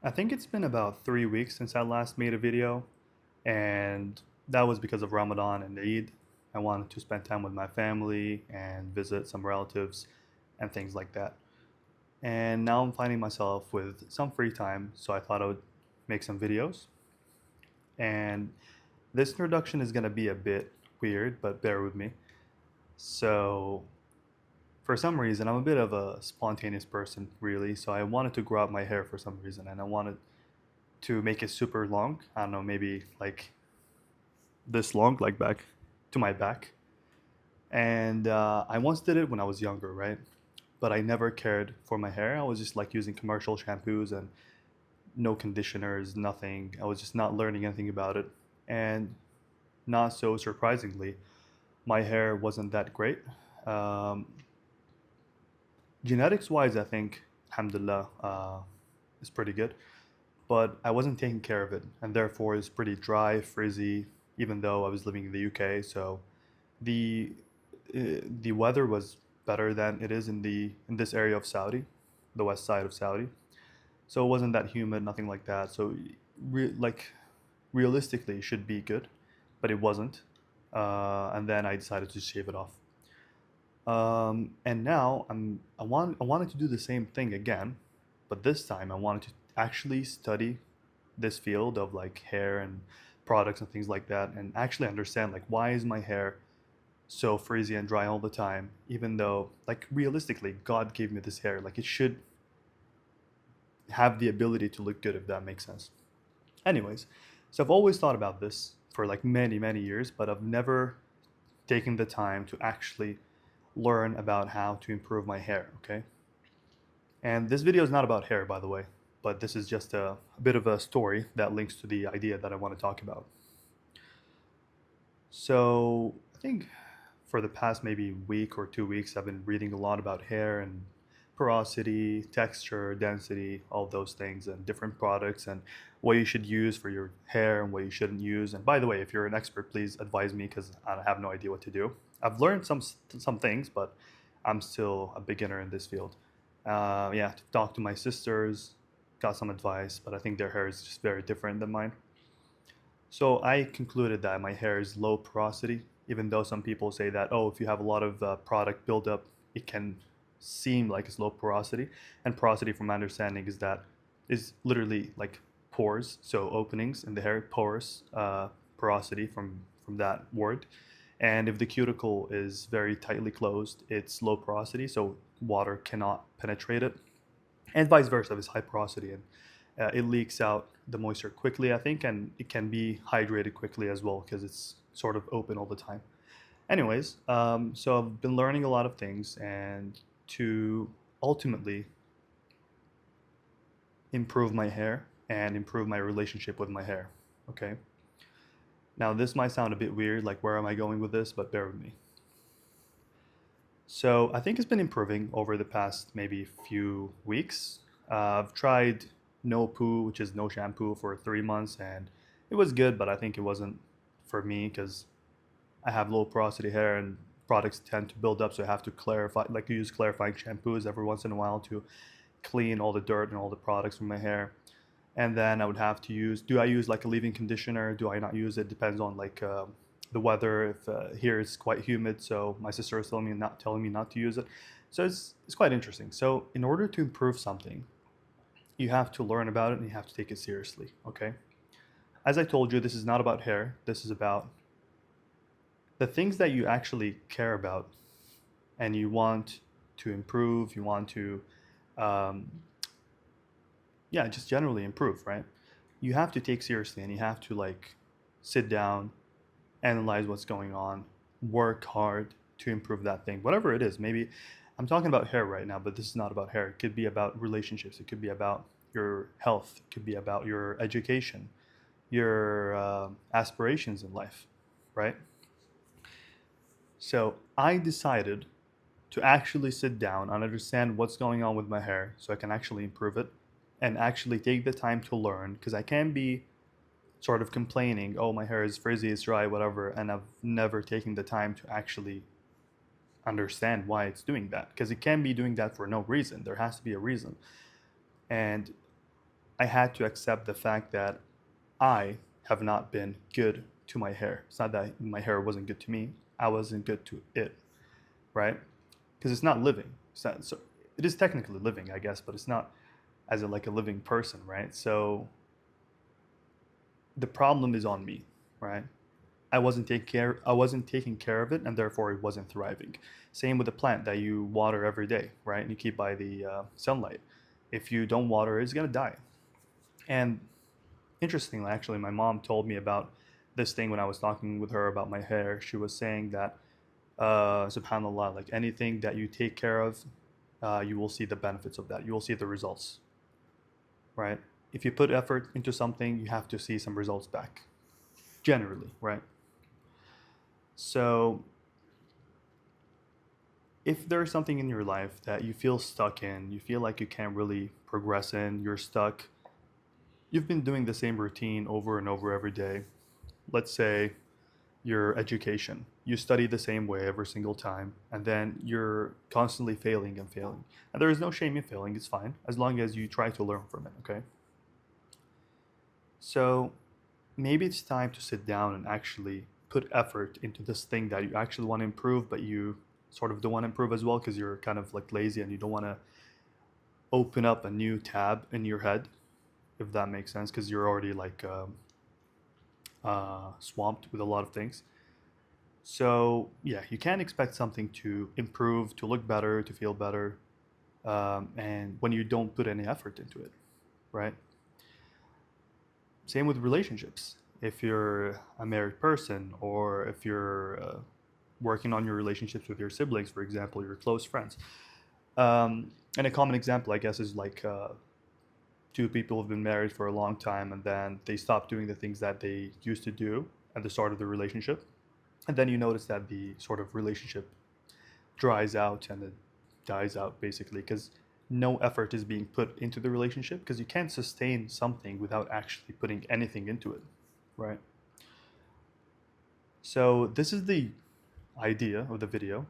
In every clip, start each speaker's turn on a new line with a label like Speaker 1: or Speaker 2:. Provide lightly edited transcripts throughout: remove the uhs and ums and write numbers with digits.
Speaker 1: I think it's been about 3 weeks since I last made a video, and that was because of Ramadan and Eid. I wanted to spend time with my family and visit some relatives and things like that. And now I'm finding myself with some free time, so I thought I would make some videos. And this introduction is going to be a bit weird, but bear with me. So, for some reason, I'm a bit of a spontaneous person, really. So, I wanted to grow out my hair for some reason, and I wanted to make it super long. I don't know, maybe like this long, like back to my back. And I once did it when I was younger, right? But I never cared for my hair. I was just like using commercial shampoos and no conditioners, nothing. I was just not learning anything about it. And not so surprisingly, my hair wasn't that great. Um, Genetics wise, I think, alhamdulillah, is pretty good. But I wasn't taking care of it, and therefore it's pretty dry, frizzy, even though I was living in the UK. So the the weather was better than it is in this area of Saudi, the west side of Saudi. So it wasn't that humid, nothing like that. So like realistically, it should be good, but it wasn't. And then I decided to shave it off. And now I wanted to do the same thing again, but this time I wanted to actually study this field of like hair and products and things like that, and actually understand like why is my hair so frizzy and dry all the time, even though like realistically God gave me this hair, like it should have the ability to look good, if that makes sense. Anyways, so I've always thought about this for like many years, but I've never taken the time to actually learn about how to improve my hair, okay? And this video is not about hair, by the way, but this is just a bit of a story that links to the idea that I want to talk about. So I think for the past maybe week or 2 weeks, I've been reading a lot about hair and porosity, texture, density, all those things, and different products and what you should use for your hair and what you shouldn't use. And by the way, if you're an expert, please advise me because I have no idea what to do. I've learned some things, but I'm still a beginner in this field. Yeah, talked to my sisters, got some advice, but I think their hair is just very different than mine. So I concluded that my hair is low porosity, even though some people say that, oh, if you have a lot of product buildup, it can seem like it's low porosity. And porosity, from my understanding, is literally like pores, so openings in the hair, porous, porosity from that word. And if the cuticle is very tightly closed, it's low porosity, so water cannot penetrate it, and vice versa if it's high porosity, and it leaks out the moisture quickly, I think, and it can be hydrated quickly as well because it's sort of open all the time. Anyways, so I've been learning a lot of things, and to ultimately improve my hair and improve my relationship with my hair. Okay. Now this might sound a bit weird, like where am I going with this? But bear with me. So I think it's been improving over the past maybe few weeks. I've tried no poo, which is no shampoo, for 3 months, and it was good, but I think it wasn't for me because I have low porosity hair and products tend to build up, so I have to clarify, like use clarifying shampoos every once in a while to clean all the dirt and all the products from my hair. And then I would have to use. Do I use like a leave-in conditioner? Do I not use it? Depends on like the weather. If here it's quite humid, so my sister is telling me not to use it. So it's quite interesting. So in order to improve something, you have to learn about it and you have to take it seriously. Okay. As I told you, this is not about hair. This is about the things that you actually care about and you want to improve. You want to, um, yeah, just generally improve, right? You have to take seriously and you have to like sit down, analyze what's going on, work hard to improve that thing, whatever it is. Maybe I'm talking about hair right now, but this is not about hair. It could be about relationships, it could be about your health, it could be about your education, your aspirations in life, right? So I decided to actually sit down and understand what's going on with my hair so I can actually improve it and actually take the time to learn, because I can be sort of complaining, oh, my hair is frizzy, it's dry, whatever, and I've never taken the time to actually understand why it's doing that, because it can be doing that for no reason. There has to be a reason. And I had to accept the fact that I have not been good to my hair. It's not that my hair wasn't good to me, I wasn't good to it, right? Because it's not living. It's not, so it is technically living, I guess, but it's not as a, like a living person, right? So the problem is on me, right? I wasn't taking care of it, and therefore it wasn't thriving. Same with a plant that you water every day, right? And you keep by the sunlight. If you don't water it, it's gonna die. And interestingly, actually, my mom told me about this thing when I was talking with her about my hair. She was saying that, subhanallah, like anything that you take care of, you will see the benefits of that. You will see the results, right? If you put effort into something, you have to see some results back, generally, right? So if there's something in your life that you feel stuck in, you feel like you can't really progress in, you're stuck, you've been doing the same routine over and over every day. Let's say your education. You study the same way every single time, and then you're constantly failing and failing. And there is no shame in failing, it's fine, as long as you try to learn from it, okay? So maybe it's time to sit down and actually put effort into this thing that you actually want to improve, but you sort of don't want to improve as well because you're kind of like lazy and you don't want to open up a new tab in your head, if that makes sense, because you're already like swamped with a lot of things. So yeah, you can't expect something to improve, to look better, to feel better, and when you don't put any effort into it, right? Same with relationships. If you're a married person, or if you're working on your relationships with your siblings, for example, your close friends. And a common example, I guess, is like two people have been married for a long time and then they stop doing the things that they used to do at the start of the relationship. And then you notice that the sort of relationship dries out and it dies out basically because no effort is being put into the relationship because you can't sustain something without actually putting anything into it, right? So, this is the idea of the video.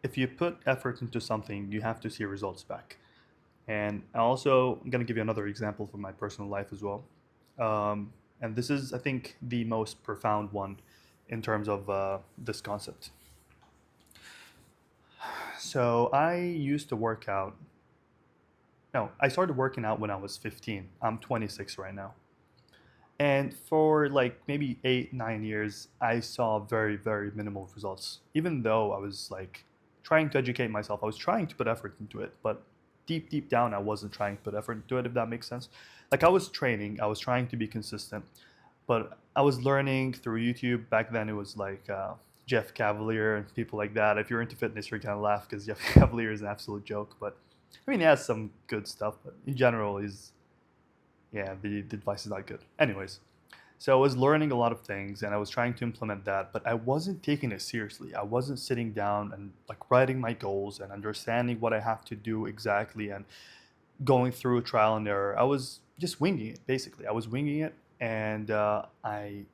Speaker 1: If you put effort into something, you have to see results back. And I'm going to give you another example from my personal life as well. And this is, I think, the most profound one in terms of this concept. So I used to work out. No, I started working out when I was 15. I'm 26 right now. And for like maybe 8, 9 years, I saw very, very minimal results. Even though I was like trying to educate myself, I was trying to put effort into it, but deep, deep down, I wasn't trying to put effort into it, if that makes sense. Like I was training, I was trying to be consistent, but I was learning through YouTube. Back then, it was like Jeff Cavalier and people like that. If you're into fitness, you're gonna laugh because Jeff Cavalier is an absolute joke. But I mean, he has some good stuff, but in general, he's yeah, the advice is not good. Anyways, so I was learning a lot of things and I was trying to implement that, but I wasn't taking it seriously. I wasn't sitting down and like writing my goals and understanding what I have to do exactly and going through trial and error. I was just winging it, basically. I was winging it and I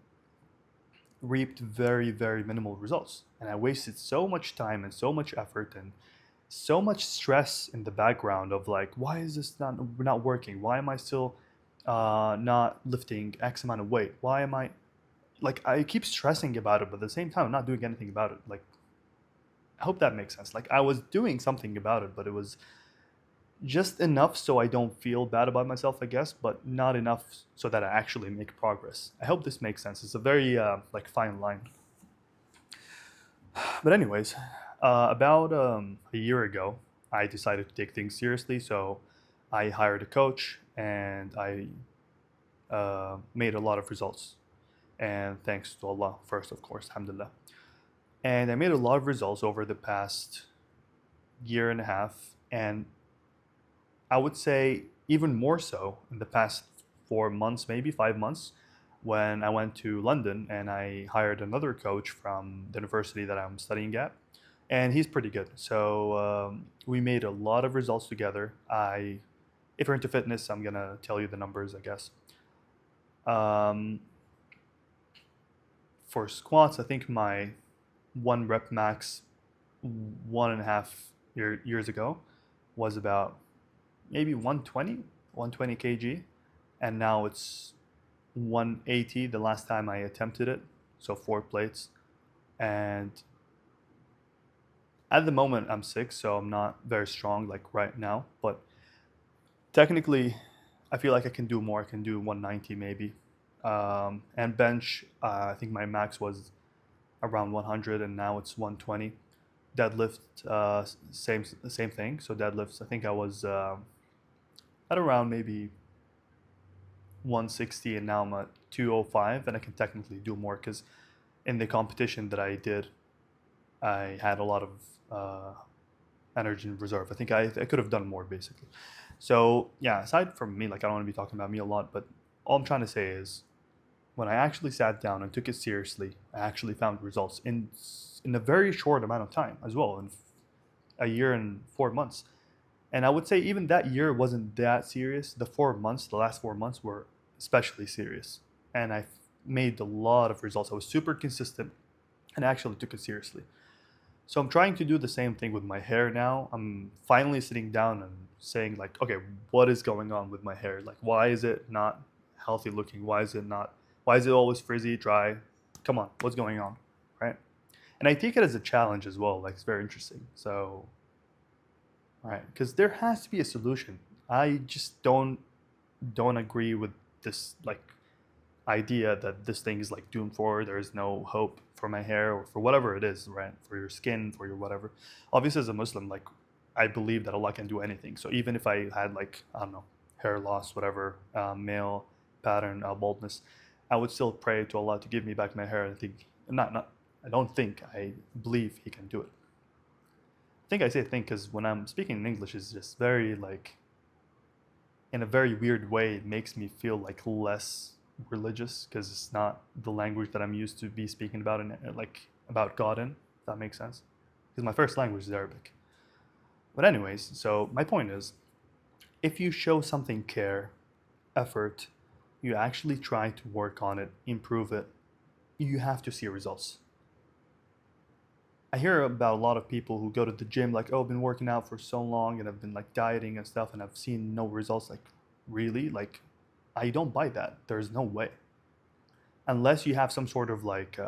Speaker 1: reaped very, very minimal results. And I wasted so much time and so much effort and so much stress in the background of like, why is this not working? Why am I still not lifting X amount of weight? Why am I like I keep stressing about it, but at the same time, I'm not doing anything about it. Like, I hope that makes sense. Like, I was doing something about it, but it was just enough so I don't feel bad about myself, I guess, but not enough so that I actually make progress. I hope this makes sense. It's a very like fine line. But anyways, about a year ago, I decided to take things seriously. So I hired a coach and I made a lot of results. And thanks to Allah first, of course, alhamdulillah. And I made a lot of results over the past year and a half. And I would say even more so in the past 4 months, maybe 5 months, when I went to London and I hired another coach from the university that I'm studying at. And he's pretty good. So we made a lot of results together. If you're into fitness, I'm gonna tell you the numbers, I guess. Um, for squats, I think my one rep max 1.5 years ago was about maybe 120 kg. and now it's 180 the last time I attempted it, so 4 plates. And at the moment I'm sick, so I'm not very strong like right now, but technically I feel like I can do more. I can do 190 maybe. And bench, I think my max was around 100 and now it's 120. Deadlift, same thing. So deadlifts, I think I was at around maybe 160 and now I'm at 205, and I can technically do more because in the competition that I did, I had a lot of energy in reserve. I think I could have done more basically. So yeah, aside from me, like I don't want to be talking about me a lot, but all I'm trying to say is when I actually sat down and took it seriously, I actually found results in a very short amount of time as well, in a year and 4 months. And I would say even that year wasn't that serious. The 4 months, the last 4 months were especially serious, and I made a lot of results. I was super consistent and I actually took it seriously. So I'm trying to do the same thing with my hair now. I'm finally sitting down and saying like, okay, what is going on with my hair? Like, why is it not healthy looking? Why is it not? Why is it always frizzy, dry? Come on, what's going on, right? And I take it as a challenge as well. Like it's very interesting. So, all right, because there has to be a solution. I just don't agree with this like idea that this thing is like doomed for. There's no hope for my hair or for whatever it is, right? For your skin, for your whatever. Obviously, as a Muslim, like I believe that Allah can do anything. So even if I had like I don't know hair loss, whatever, male pattern baldness, I would still pray to Allah to give me back my hair. I think not. I don't think. I believe He can do it. I think I say think because when I'm speaking in English, it's just very like in a very weird way. It makes me feel like less religious because it's not the language that I'm used to be speaking about and like about God in. If that makes sense. Because my first language is Arabic. But anyways, so my point is, if you show something care, effort, you actually try to work on it, improve it, you have to see results. I hear about a lot of people who go to the gym like, oh, I've been working out for so long and I've been like dieting and stuff and I've seen no results. Like, really? Like, I don't buy that. There's no way. Unless you have some sort of like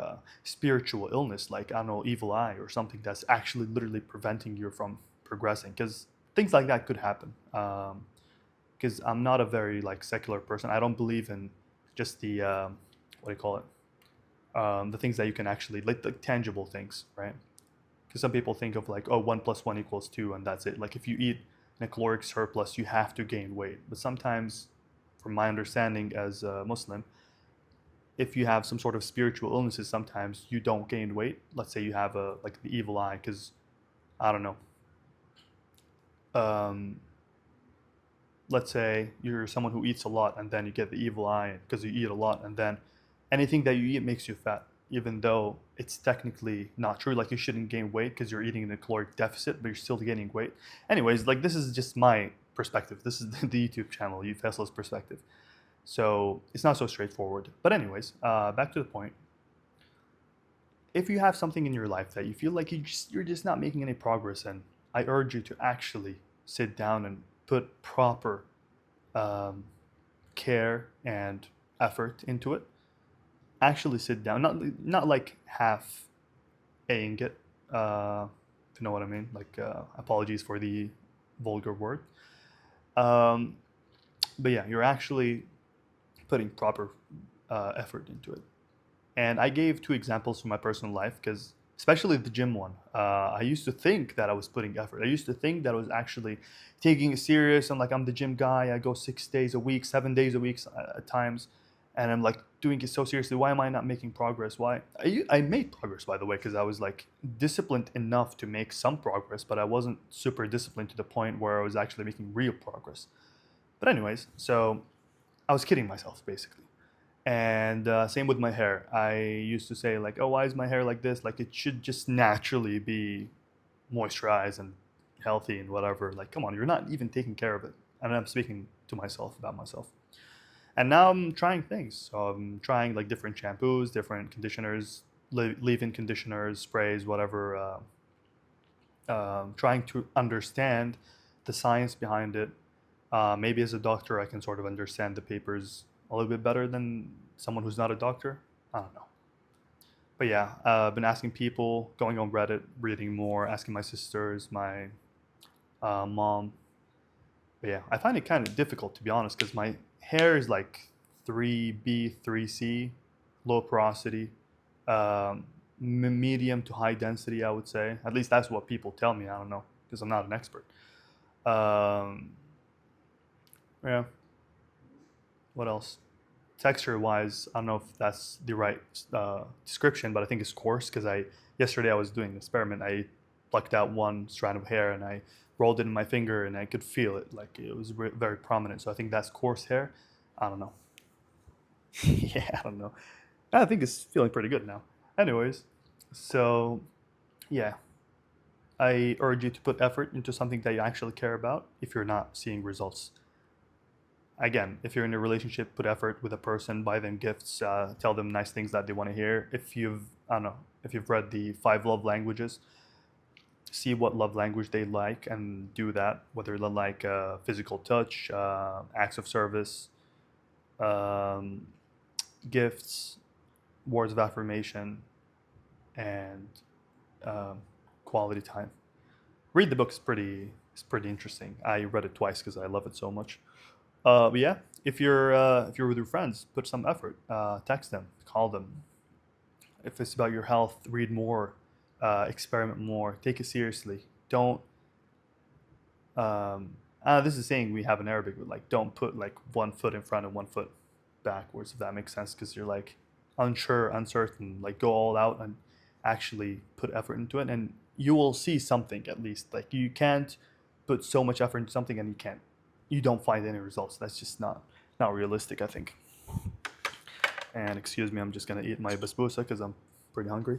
Speaker 1: spiritual illness, like, I don't know, evil eye or something that's actually literally preventing you from progressing. Because things like that could happen. Because I'm not a very like secular person. I don't believe in just the, what do you call it? The things that you can actually, like the tangible things, right? Because some people think of like, oh, 1 + 1 = 2 and that's it. Like if you eat in a caloric surplus, you have to gain weight. But sometimes, from my understanding as a Muslim, if you have some sort of spiritual illnesses, sometimes you don't gain weight. Let's say you have a like the evil eye, because I don't know. Um, let's say you're someone who eats a lot and then you get the evil eye because you eat a lot, and then anything that you eat makes you fat, even though it's technically not true. Like you shouldn't gain weight because you're eating in a caloric deficit, but you're still gaining weight. Anyways, like this is just my perspective. This is the YouTube channel, Faisal's perspective. So it's not so straightforward. But anyways, back to the point. If you have something in your life that you feel like you're just not making any progress in, I urge you to actually sit down and put proper um, care and effort into it. Actually sit down, not like half aing it. If you know what I mean. Like apologies for the vulgar word. Um, but yeah, you're actually putting proper effort into it. And I gave 2 examples from my personal life because, especially the gym one, I used to think that I was putting effort. I used to think that I was actually taking it serious. And like, I'm the gym guy. I go 6 days a week, 7 days a week at times. And I'm like doing it so seriously. Why am I not making progress? Why? I made progress, by the way, because I was like disciplined enough to make some progress, but I wasn't super disciplined to the point where I was actually making real progress. But, anyways, so I was kidding myself, basically. And same with my hair. I used to say like, oh, why is my hair like this? Like it should just naturally be moisturized and healthy and whatever. Like, come on, you're not even taking care of it. And I'm speaking to myself about myself. And now I'm trying things. So I'm trying like different shampoos, different conditioners, leave-in conditioners, sprays, whatever. Trying to understand the science behind it, Maybe as a doctor, I can sort of understand the papers a little bit better than someone who's not a doctor. I don't know. But yeah, I've been asking people, going on Reddit, reading more, asking my sisters, my mom. But yeah, I find it kind of difficult to be honest because my hair is like 3B, 3C, low porosity, um, medium to high density, I would say. At least that's what people tell me. I don't know because I'm not an expert. Um, yeah, what else? Texture wise, I don't know if that's the right description, but I think it's coarse because yesterday I was doing an experiment. I plucked out one strand of hair and I rolled it in my finger and I could feel it like it was very prominent. So I think that's coarse hair. I don't know. Yeah, I don't know. I think it's feeling pretty good now. Anyways, so yeah, I urge you to put effort into something that you actually care about if you're not seeing results. Again, if you're in a relationship, put effort with a person, buy them gifts, tell them nice things that they want to hear. If you've, I don't know, if you've read the five love languages, see what love language they like and do that. Whether they like physical touch, acts of service, um, gifts, words of affirmation, and um, quality time. Read the book; it's pretty interesting. I read it twice because I love it so much. But yeah, if you're with your friends, put some effort. Text them, call them. If it's about your health, read more, experiment more, take it seriously. Don't. This is a saying we have in Arabic, but like don't put like one foot in front and one foot backwards. If that makes sense, because you're like unsure, uncertain. Like go all out and actually put effort into it, and you will see something at least. Like you can't put so much effort into something and you don't find any results. That's just not realistic, I think. And excuse me, I'm just gonna eat my basbousa because I'm pretty hungry.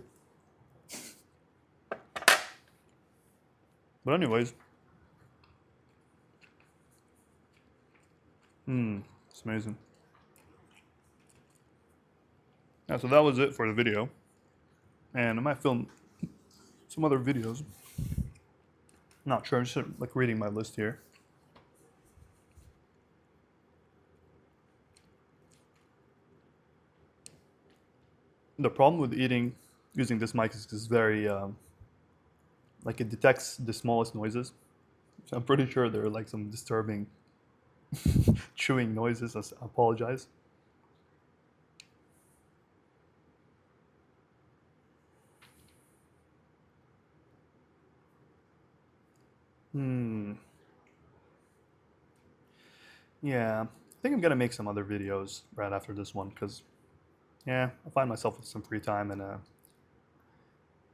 Speaker 1: But anyways, it's amazing. Yeah, so that was it for the video, and I might film some other videos. Not sure. I'm just like reading my list here. The problem with eating using this mic is it's very like it detects the smallest noises. So I'm pretty sure there are like some disturbing chewing noises. I apologize. Hmm. Yeah, I think I'm gonna make some other videos right after this one because yeah, I find myself with some free time and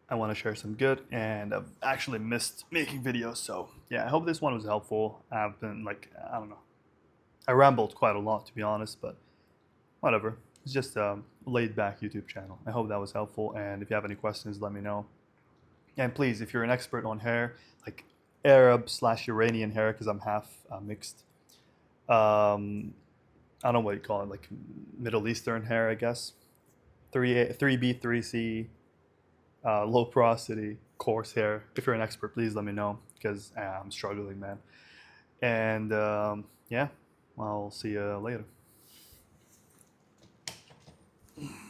Speaker 1: I want to share some good. And I've actually missed making videos, so yeah, I hope this one was helpful. I've been like I don't know, I rambled quite a lot to be honest, but whatever. It's just a laid back YouTube channel. I hope that was helpful. And if you have any questions, let me know. And please, if you're an expert on hair, like Arab/Iranian hair, because I'm half mixed. Um, I don't know what you call it, like Middle Eastern hair, I guess. 3B, 3C, low porosity, coarse hair. If you're an expert, please let me know because I'm struggling, man. And yeah, I'll see you later.